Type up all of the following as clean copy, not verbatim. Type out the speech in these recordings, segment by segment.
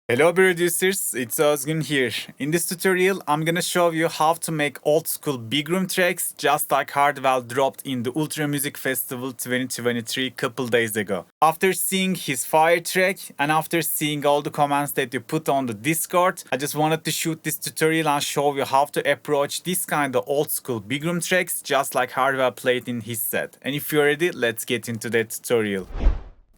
Hello producers, it's Özgün here. In this tutorial, I'm gonna show you how to make old school Bigroom tracks just like Hardwell dropped in the Ultra Music Festival 2023 couple days ago. After seeing his fire track and after seeing all the comments that you put on the Discord, I just wanted to shoot this tutorial and show you how to approach this kind of old school Bigroom tracks just like Hardwell played in his set. And if you're ready, let's get into that tutorial.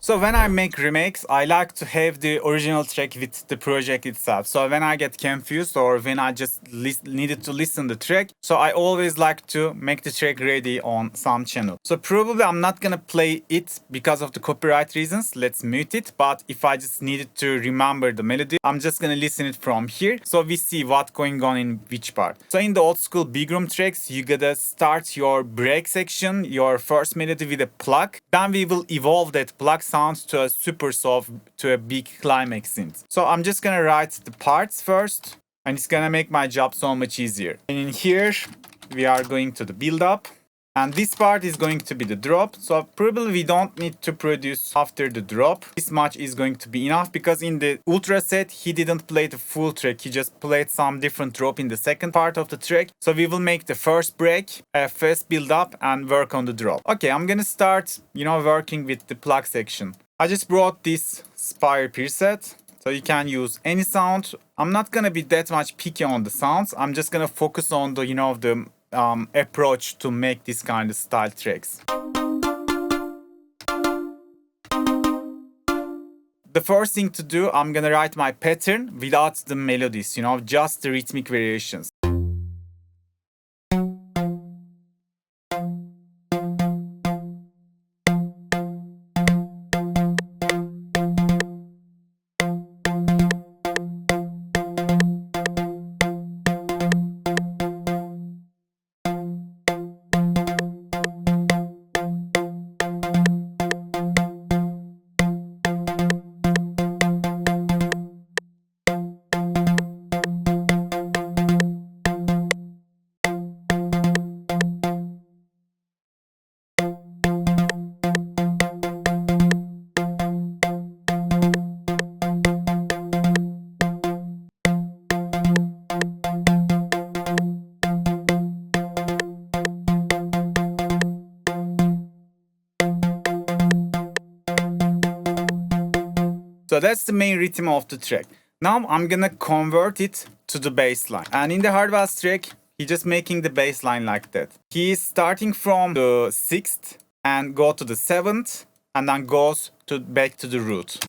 So when I make remakes, I like to have the original track with the project itself. So when I get confused or when I just needed to listen the track, so I always like to make the track ready on some channel. So probably I'm not gonna play it because of the copyright reasons. Let's mute it. But if I just needed to remember the melody, I'm just gonna listen it from here. So we see what's going on in which part. So in the old school Bigroom tracks, you gotta start your break section, your first melody with a pluck. Then we will evolve that pluck sounds to a supersaw, to a big climax synth. So I'm just gonna write the parts first, and it's gonna make my job so much easier. And in here, we are going to the build up. And this part is going to be the drop. So probably we don't need to produce after the drop. This much is going to be enough because in the Ultra set, he didn't play the full track. He just played some different drop in the second part of the track. So we will make the first break, first build up and work on the drop. Okay, I'm gonna start, working with the plug section. I just brought this Spire preset. So you can use any sound. I'm not gonna be that much picky on the sounds. I'm just gonna focus on the, approach to make this kind of style tracks. The first thing to do, I'm gonna write my pattern without the melodies, just the rhythmic variations. So that's the main rhythm of the track. Now I'm gonna convert it to the bass line. And in the Hardwell's track, he's just making the bass line like that. He is starting from the 6th and go to the 7th and then goes back to the root.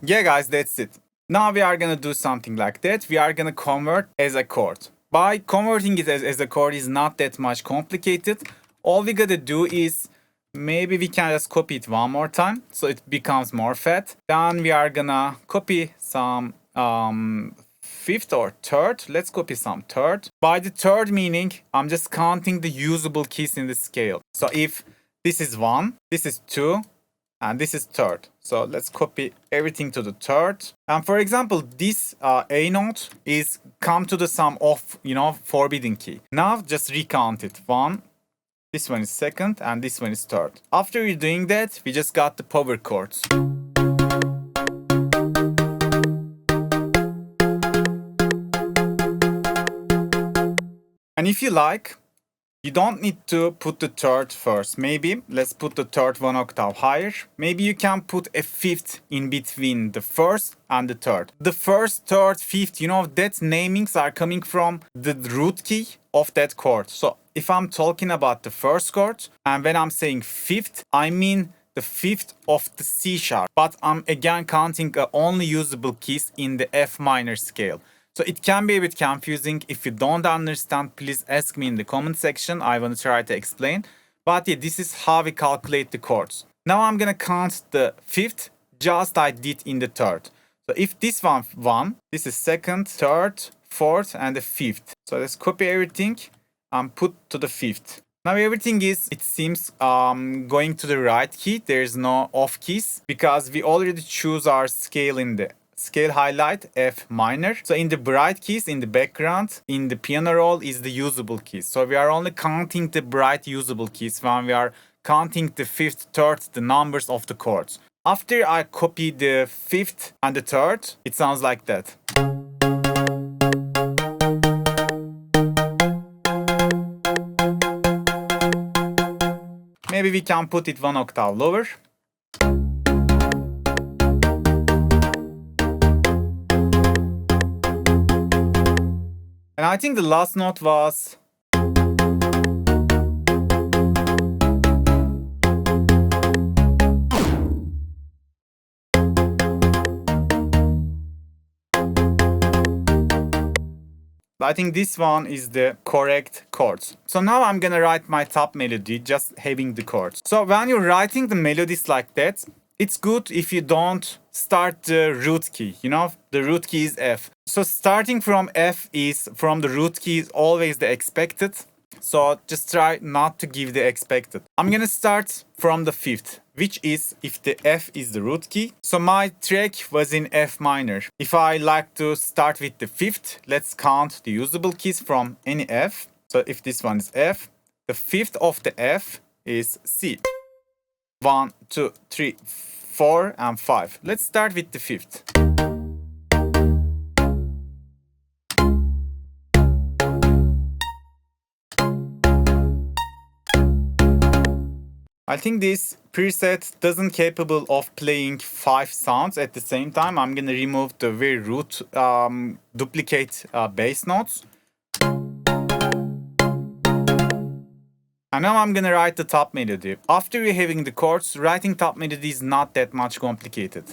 Yeah guys, that's it. Now we are gonna do something like that. We are gonna convert as a chord. By converting it as a chord is not that much complicated. All we gotta do is maybe we can just copy it one more time so it becomes more fat. Then we are gonna copy some 5th or 3rd. Let's copy some 3rd. By the 3rd meaning, I'm just counting the usable keys in the scale. So if this is 1, this is 2, and this is 3rd. So let's copy everything to the 3rd. And for example, this A note is come to the sum of, forbidden key. Now just recount it. 1, this one is 2nd, and this one is 3rd. After you're doing that, we just got the power chords. And if you like, you don't need to put the 3rd first. Maybe let's put the 3rd 1 octave higher. Maybe you can put a 5th in between the 1st and the 3rd. The 1st, 3rd, 5th, that namings are coming from the root key of that chord. So if I'm talking about the 1st chord and when I'm saying 5th, I mean the 5th of the C sharp. But I'm again counting only usable keys in the F minor scale. So it can be a bit confusing. If you don't understand, please ask me in the comment section. I want to try to explain. But yeah, this is how we calculate the chords. Now I'm gonna count the 5th just I did in the 3rd. So if this one 1, this is 2nd, 3rd, 4th, and the 5th. So let's copy everything and put to the 5th. Now everything is, it seems, going to the right key. There's no off keys because we already choose our scale in the scale highlight F minor. So in the bright keys in the background, in the piano roll is the usable keys. So we are only counting the bright usable keys when we are counting the fifth, third, the numbers of the chords. After I copy the fifth and the third, it sounds like that. Maybe we can put it one octave lower. And I think the last note was... I think this one is the correct chords. So now I'm gonna write my top melody just having the chords. So when you're writing the melodies like that, it's good if you don't start the root key, you know, the root key is F. So starting from F is from the root key is always the expected. So just try not to give the expected. I'm gonna start from the fifth, which is if the F is the root key. So my track was in F minor. If I like to start with the fifth, let's count the usable keys from any F. So if this one is F, the fifth of the F is C. 1, 2, 3, 4, and 5. Let's start with the fifth. I think this preset doesn't capable of playing 5 sounds at the same time. I'm gonna remove the very root duplicate bass notes. And now I'm gonna write the top melody. After you're having the chords, writing top melody is not that much complicated.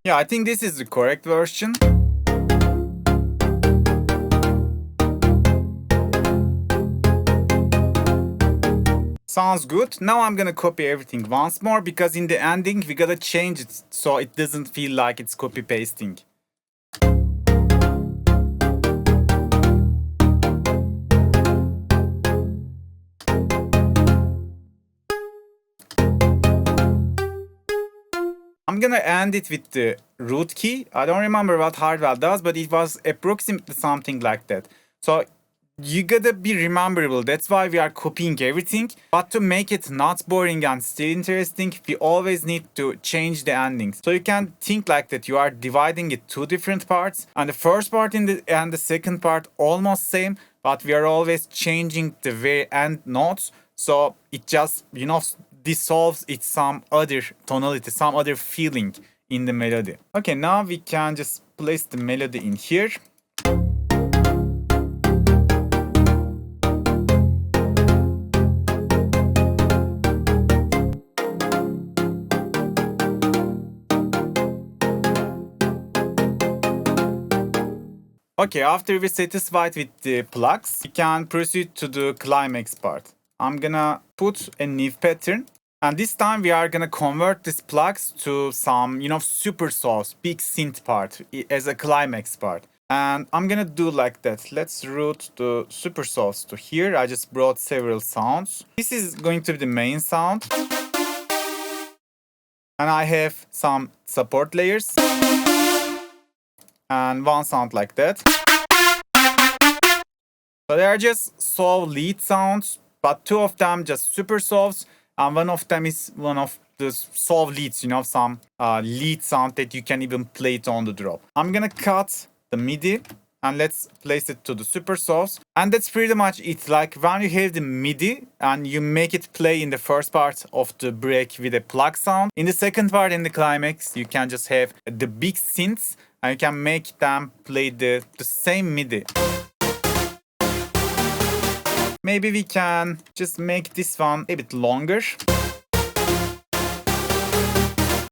Yeah, I think this is the correct version. Sounds good. Now I'm gonna copy everything once more because in the ending we gotta change it so it doesn't feel like it's copy pasting. I'm gonna end it with the root key. I don't remember what Hardwell does, but it was approximately something like that. So you gotta be rememberable. That's why we are copying everything. But to make it not boring and still interesting, we always need to change the endings. So you can think like that. You are dividing it two different parts, and the first part and the second part almost same, but we are always changing the very end notes. So it just, you know, dissolves it some other tonality, some other feeling in the melody. Okay, now we can just place the melody in here. Okay, after we're satisfied with the plugs, we can proceed to the climax part. I'm gonna put a new pattern. And this time we are gonna convert these plugs to some, Supersaw, big synth part as a climax part. And I'm gonna do like that. Let's route the Supersaws to here. I just brought several sounds. This is going to be the main sound. And I have some support layers. And one sound like that. So they are just saw lead sounds, but two of them just super saws, and one of them is one of the saw leads, some lead sound that you can even play it on the drop. I'm gonna cut the MIDI and let's place it to the super saws. And that's pretty much it. Like when you have the MIDI and you make it play in the first part of the break with a plug sound, in the second part, in the climax, you can just have the big synths and you can make them play the same MIDI. Maybe we can just make this one a bit longer.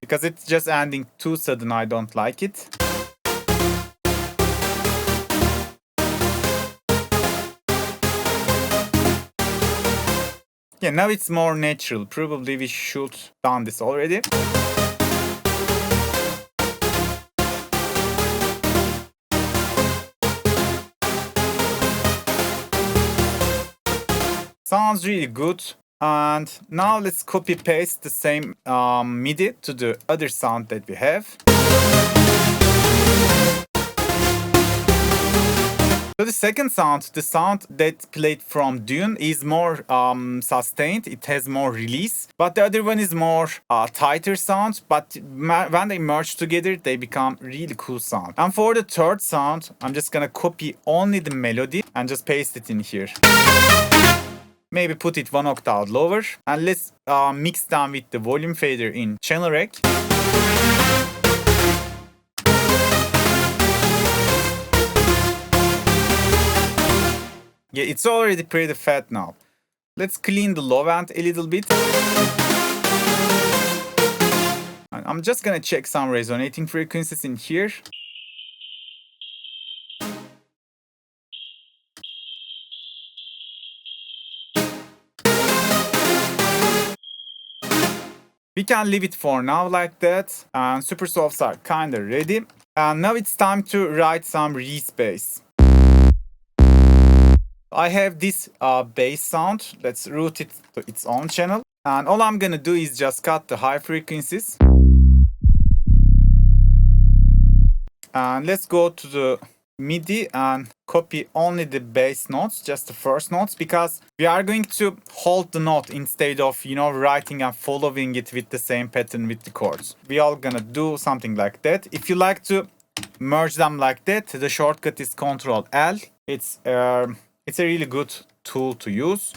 Because it's just ending too sudden, I don't like it. Yeah, now it's more natural. Probably we should done this already. Sounds really good. And now let's copy paste the same MIDI to the other sound that we have. So the second sound, the sound that played from Dune, is more sustained. It has more release. But the other one is more tighter sound. But when they merge together, they become really cool sound. And for the third sound, I'm just gonna copy only the melody and just paste it in here. Maybe put it one octave lower. And let's mix them with the volume fader in channel rack. Yeah, it's already pretty fat now. Let's clean the low end a little bit. And I'm just gonna check some resonating frequencies in here. We can leave it for now like that. And Supersaws are kinda ready. And now it's time to write some re-space. I have this bass sound. Let's route it to its own channel. And all I'm gonna do is just cut the high frequencies. And let's go to the MIDI and copy only the bass notes, just the first notes, because we are going to hold the note instead of, writing and following it with the same pattern with the chords. We are gonna do something like that. If you like to merge them like that, the shortcut is Ctrl L. It's a really good tool to use.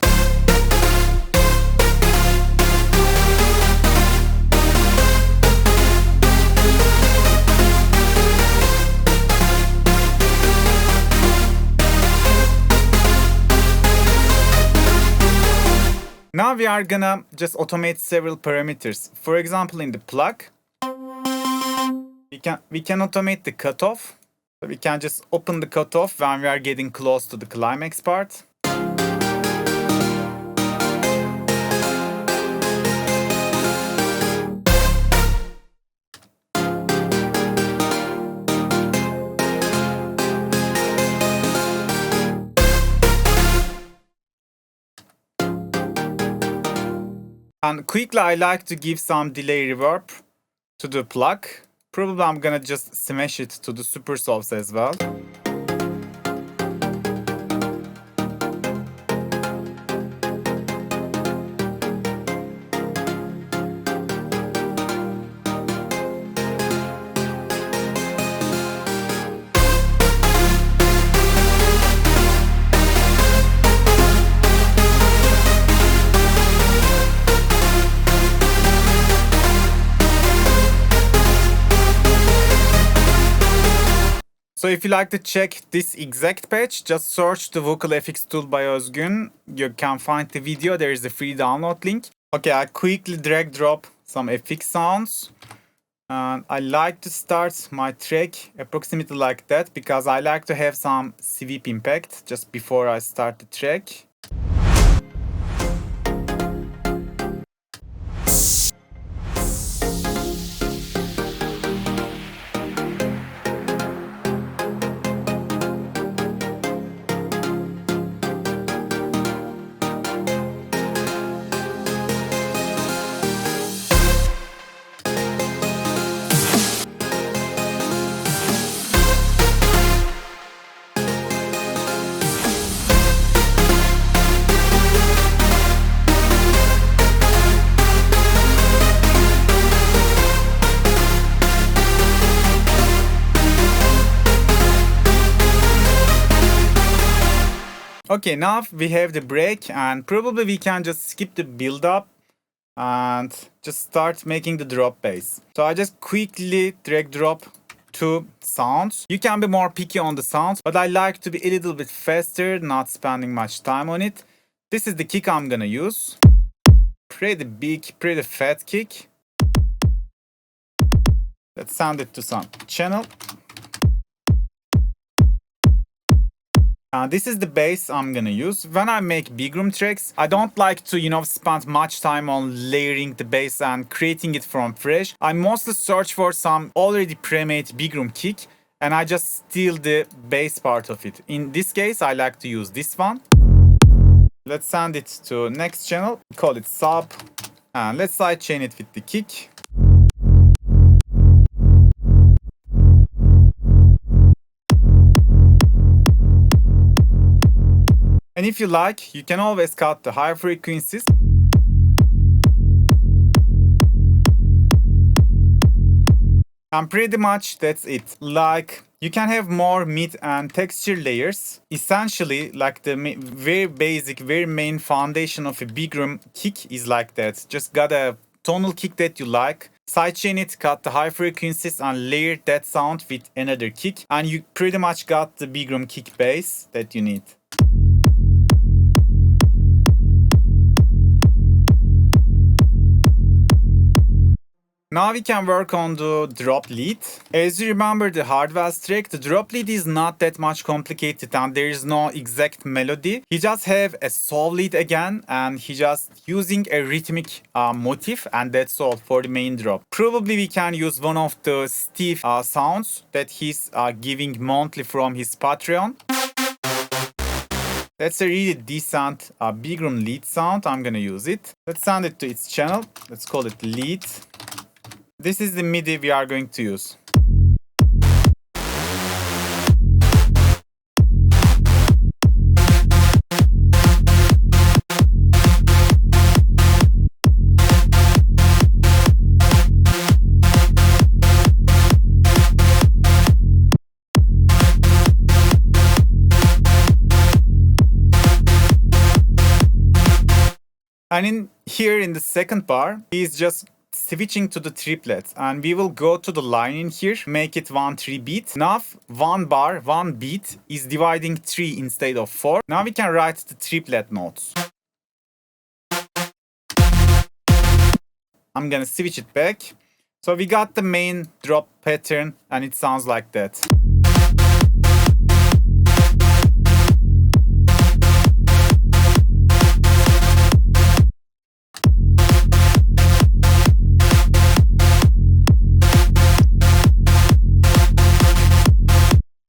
Now we are gonna just automate several parameters. For example, in the plug, we can automate the cutoff. So we can just open the cutoff when we are getting close to the climax part. And quickly, I like to give some delay reverb to the plug. Probably I'm gonna just smash it to the Supersaws as well. So if you like to check this exact patch, just search the Vocal FX tool by Özgün. You can find the video, there is a free download link. Okay, I quickly drag drop some FX sounds. And I like to start my track approximately like that because I like to have some sweep impact just before I start the track. Okay, now we have the break, and probably we can just skip the build up and just start making the drop bass. So I just quickly drag drop 2 sounds. You can be more picky on the sounds, but I like to be a little bit faster, not spending much time on it. This is the kick I'm gonna use. Pretty big, pretty fat kick. Let's send it to some channel. This is the bass I'm gonna use. When I make Bigroom tracks, I don't like to, spend much time on layering the bass and creating it from fresh. I mostly search for some already pre-made Bigroom kick, and I just steal the bass part of it. In this case, I like to use this one. Let's send it to next channel, call it sub, and let's sidechain it with the kick. And if you like, you can always cut the high frequencies. And pretty much that's it. Like, you can have more mid and texture layers. Essentially, like the very basic, very main foundation of a Bigroom kick is like that. Just got a tonal kick that you like, sidechain it, cut the high frequencies, and layer that sound with another kick. And you pretty much got the Bigroom kick bass that you need. Now we can work on the drop lead. As you remember the Hardwell's track, the drop lead is not that much complicated and there is no exact melody. He just have a soul lead again and he just using a rhythmic motif, and that's all for the main drop. Probably we can use one of the Steve sounds that he's giving monthly from his Patreon. That's a really decent Bigroom lead sound. I'm gonna use it. Let's send it to its channel. Let's call it lead. This is the MIDI we are going to use. And in the second bar, he's just switching to the triplets, and we will go to the line in here, make it 1-3 beat. Now 1 bar, 1 beat is dividing 3 instead of 4. Now we can write the triplet notes. I'm gonna switch it back. So we got the main drop pattern and it sounds like that.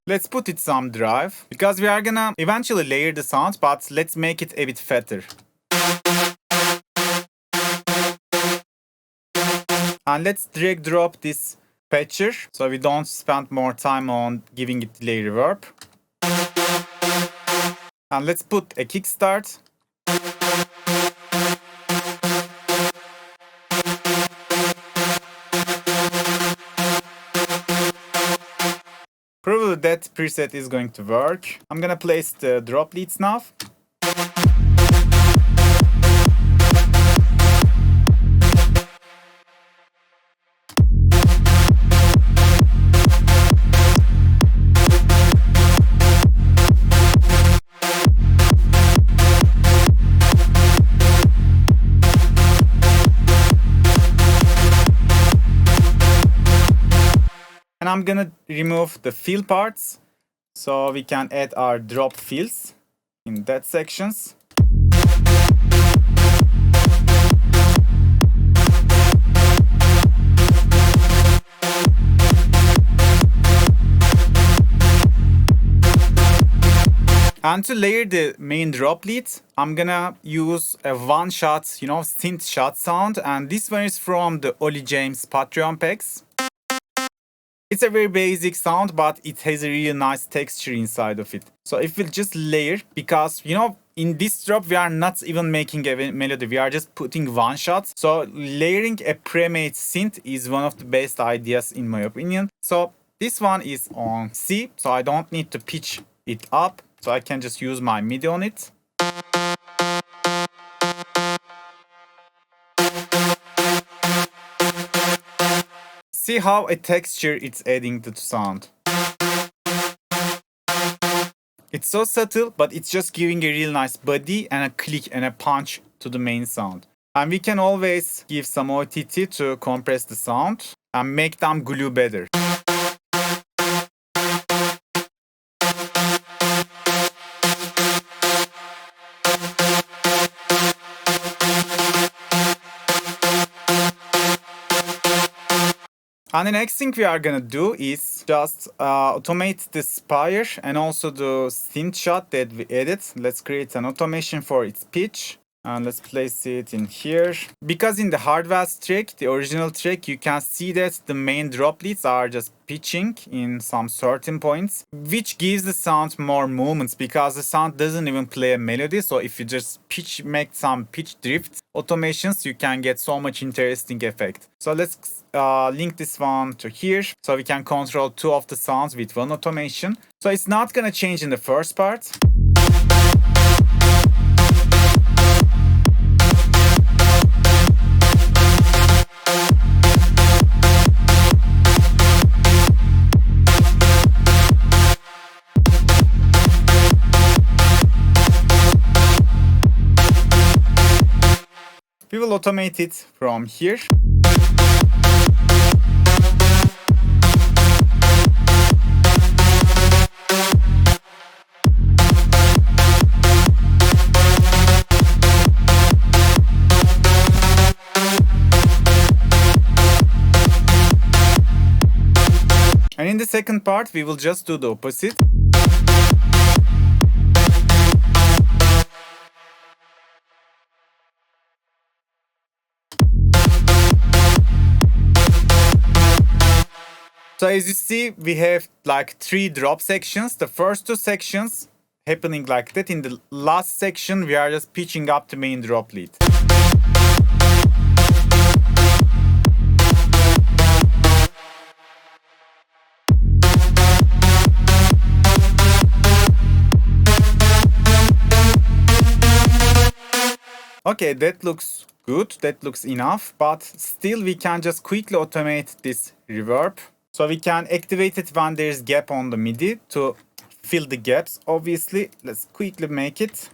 Let's put it some drive, because we are gonna eventually layer the sound, but let's make it a bit fatter. And let's drag drop this patcher, so we don't spend more time on giving it delay reverb. And let's put a kickstart. Probably that preset is going to work. I'm gonna place the drop leads now. And I'm gonna remove the fill parts so we can add our drop fills in that sections. And to layer the main drop lead, I'm gonna use a one-shot, synth shot sound, and this one is from the Ollie James Patreon packs. It's a very basic sound, but it has a really nice texture inside of it. So if we'll just layer, because, in this drop, we are not even making a melody. We are just putting one shots. So layering a pre-made synth is one of the best ideas in my opinion. So this one is on C, so I don't need to pitch it up. So I can just use my MIDI on it. See how a texture it's adding to the sound. It's so subtle, but it's just giving a real nice body and a click and a punch to the main sound. And we can always give some OTT to compress the sound and make them glue better. And the next thing we are gonna do is just automate the spire and also the synth shot that we added. Let's create an automation for its pitch. And let's place it in here. Because in the Hardwell track, the original track, you can see that the main drop leads are just pitching in some certain points, which gives the sound more movements because the sound doesn't even play a melody. So if you just make some pitch drift automations, you can get so much interesting effect. So let's link this one to here so we can control two of the sounds with one automation. So it's not gonna change in the first part. We will automate it from here. And in the second part, we will just do the opposite. So as you see, we have like 3 drop sections. The first 2 sections happening like that. In the last section, we are just pitching up the main drop lead. Okay, that looks good. That looks enough. But still, we can just quickly automate this reverb. So we can activate it when there's gap on the MIDI to fill the gaps. Obviously, let's quickly make it.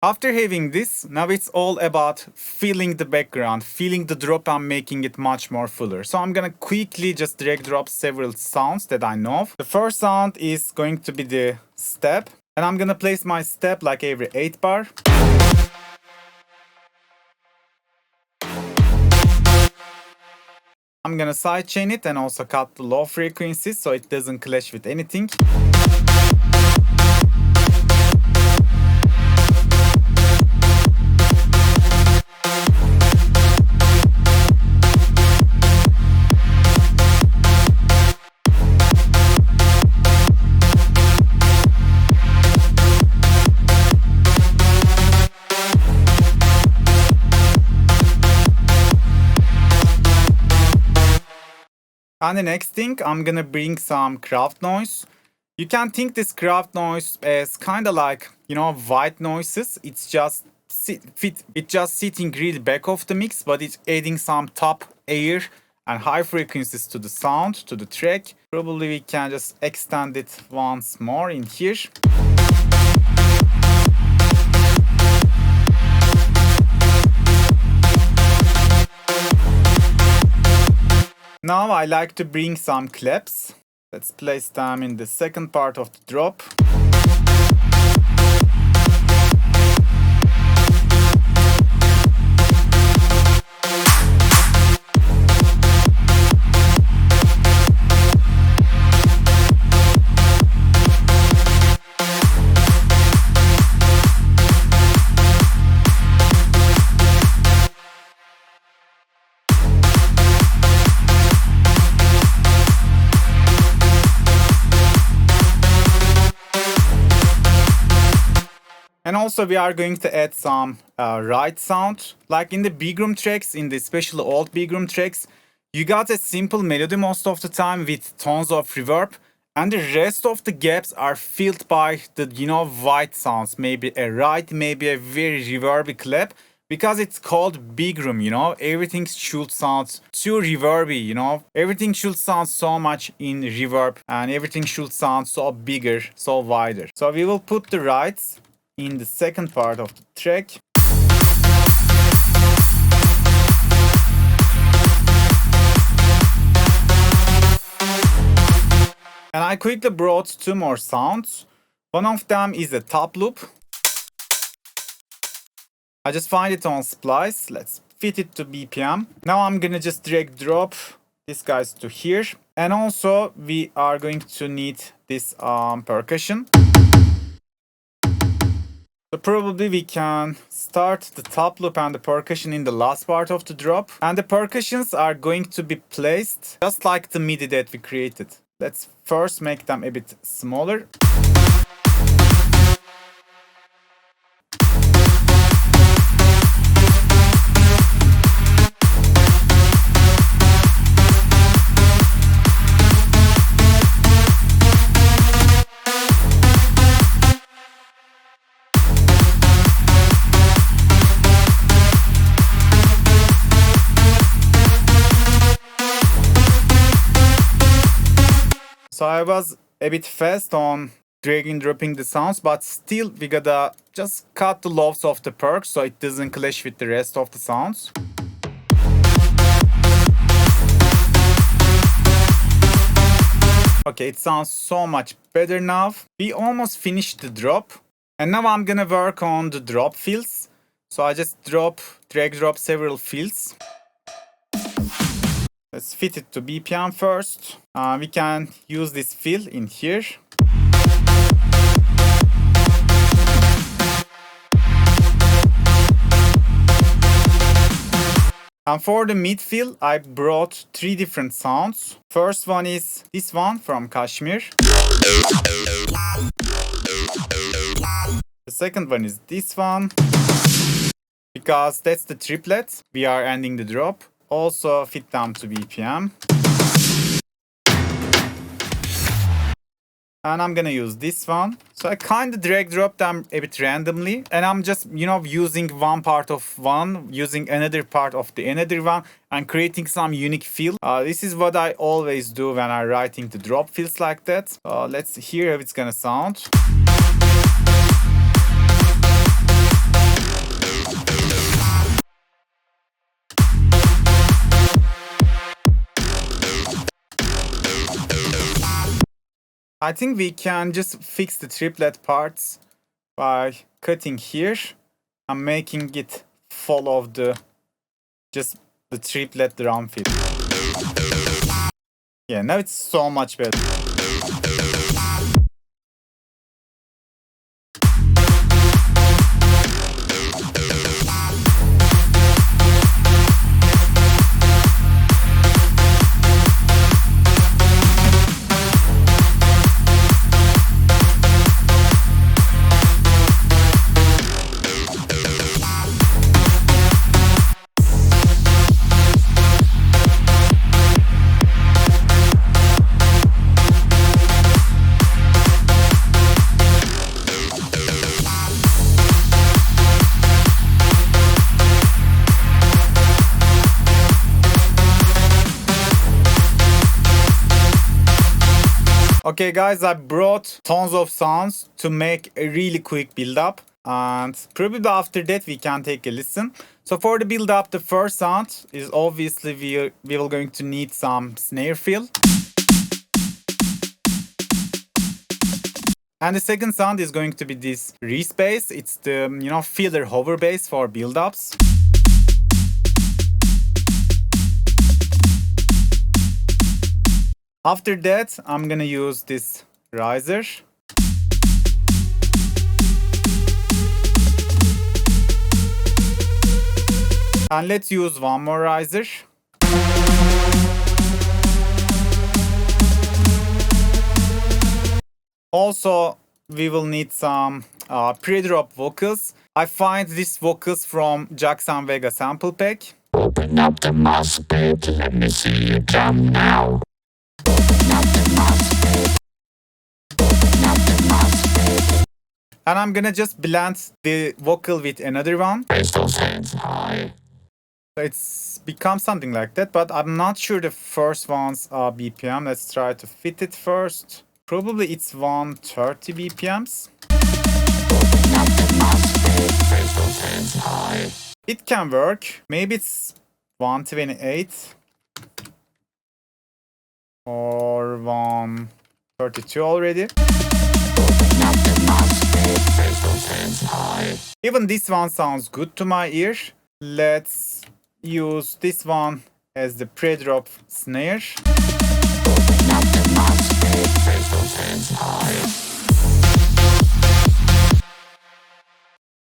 After having this, now it's all about filling the background, filling the drop and making it much more fuller. So I'm gonna quickly just drag drop several sounds that I know of. The first sound is going to be the step, and I'm gonna place my step like every 8 bar. I'm gonna sidechain it and also cut the low frequencies so it doesn't clash with anything. And the next thing, I'm gonna bring some craft noise. You can think this craft noise as kind of like, you know, white noises. It's just sitting really back of the mix, but it's adding some top air and high frequencies to the sound, to the track. Probably we can just extend it once more in here. Now I like to bring some claps. Let's place them in the second part of the drop. also we are going to add some ride sound. Like in the Bigroom tracks, in the especially old Bigroom tracks, you got a simple melody most of the time with tons of reverb. And the rest of the gaps are filled by the, white sounds. Maybe a ride, maybe a very reverby clap. Because it's called Bigroom, everything should sound too reverby, everything should sound so much in reverb and everything should sound so bigger, so wider. So we will put the rides in the second part of the track. And I quickly brought two more sounds. One of them is a top loop. I just find it on SPLICE. Let's fit it to BPM. Now I'm gonna just drag drop these guys to here. And also we are going to need this percussion. So probably we can start the top loop and the percussion in the last part of the drop. And the percussions are going to be placed just like the MIDI that we created. Let's first make them a bit smaller. So I was a bit fast on dragging dropping the sounds, but still we gotta just cut the lows of the perk so it doesn't clash with the rest of the sounds. Okay, it sounds so much better now. We almost finished the drop. And now I'm gonna work on the drop fills. So I just drag drop several fills. Let's fit it to BPM first. We can use this fill in here. And for the mid fill, I brought three different sounds. First one is this one from Kashmir. The second one is this one. Because that's the triplet. We are ending the drop. Also fit them to BPM. And I'm gonna use this one. So I kind of drag drop them a bit randomly. And I'm just, using one part of one, using another part of the another one, and creating some unique feel. This is what I always do when I'm writing the drop fills like that. Let's hear how it's gonna sound. I think we can just fix the triplet parts by cutting here and making it follow the triplet drum fill. Yeah, now it's so much better. Okay guys, I brought tons of sounds to make a really quick build up, and probably after that we can take a listen. So for the build up, the first sound is obviously we are going to need some snare fill. And the second sound is going to be this respace. It's the filler hover bass for build ups. After that, I'm gonna use this riser. And let's use one more riser. Also, we will need some pre-drop vocals. I find these vocals from Jackson Vega sample pack. Open up the mouse page, let me see you jump now. Open up the mouse page. Open up the mouse page. And I'm gonna just blend the vocal with another one. Raise those hands high. It's become something like that, but I'm not sure the first one's BPM. Let's try to fit it first. Probably it's 130 BPMs. Open up the mouse page, raise those hands high. It can work. Maybe it's 128 or 132 already. Open up the mouse page, raise those hands high. Even this one sounds good to my ear. Let's use this one as the pre-drop snare. Open up the mouse page, raise those hands high.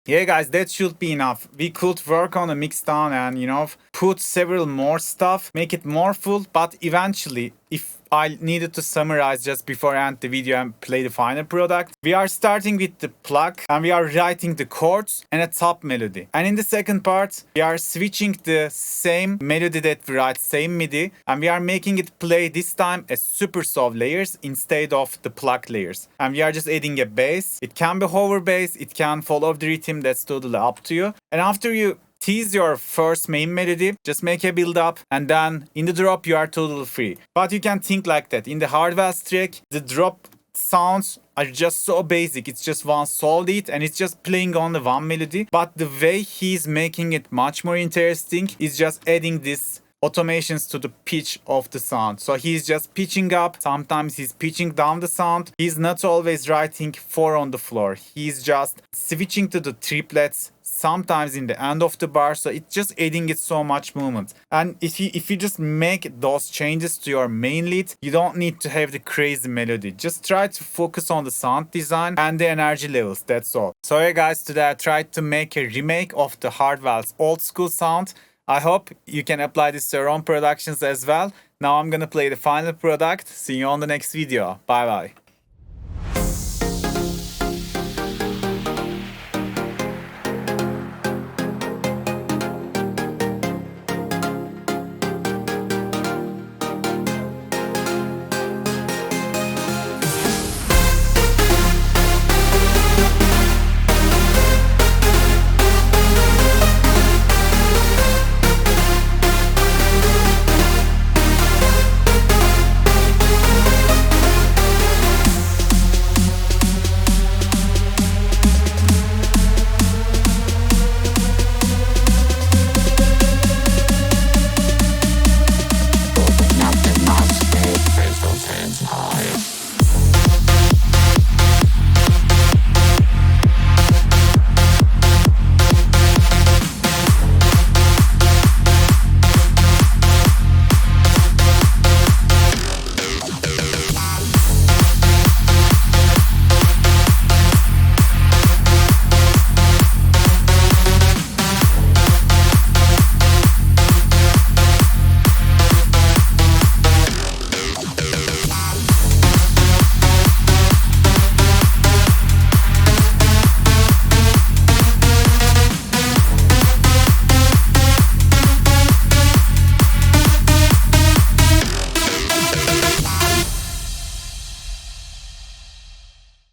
Yeah guys, that should be enough. We could work on a mix down and put several more stuff, make it more full, but eventually if I needed to summarize just before I end the video and play the final product, we are starting with the plug and we are writing the chords and a top melody. And in the second part, we are switching the same melody that we write, same MIDI, and we are making it play this time as Supersaw layers instead of the plug layers. And we are just adding a bass. It can be hover bass, it can follow the rhythm, that's totally up to you. And after you tease your first main melody, just make a build up, and then in the drop you are totally free. But you can think like that. In the Hardwell's track, the drop sounds are just so basic. It's just one solid and it's just playing on the one melody. But the way he's making it much more interesting is just adding this automations to the pitch of the sound. So he's just pitching up, sometimes he's pitching down the sound. He's not always writing 4 on the floor. He's just switching to the triplets, sometimes in the end of the bar, so it's just adding it so much movement. And if you just make those changes to your main lead, you don't need to have the crazy melody. Just try to focus on the sound design and the energy levels, that's all. So yeah guys, today I tried to make a remake of the Hardwell's Oldskool Sound. I hope you can apply this to your own productions as well. Now I'm gonna play the final product. See you on the next video. Bye bye.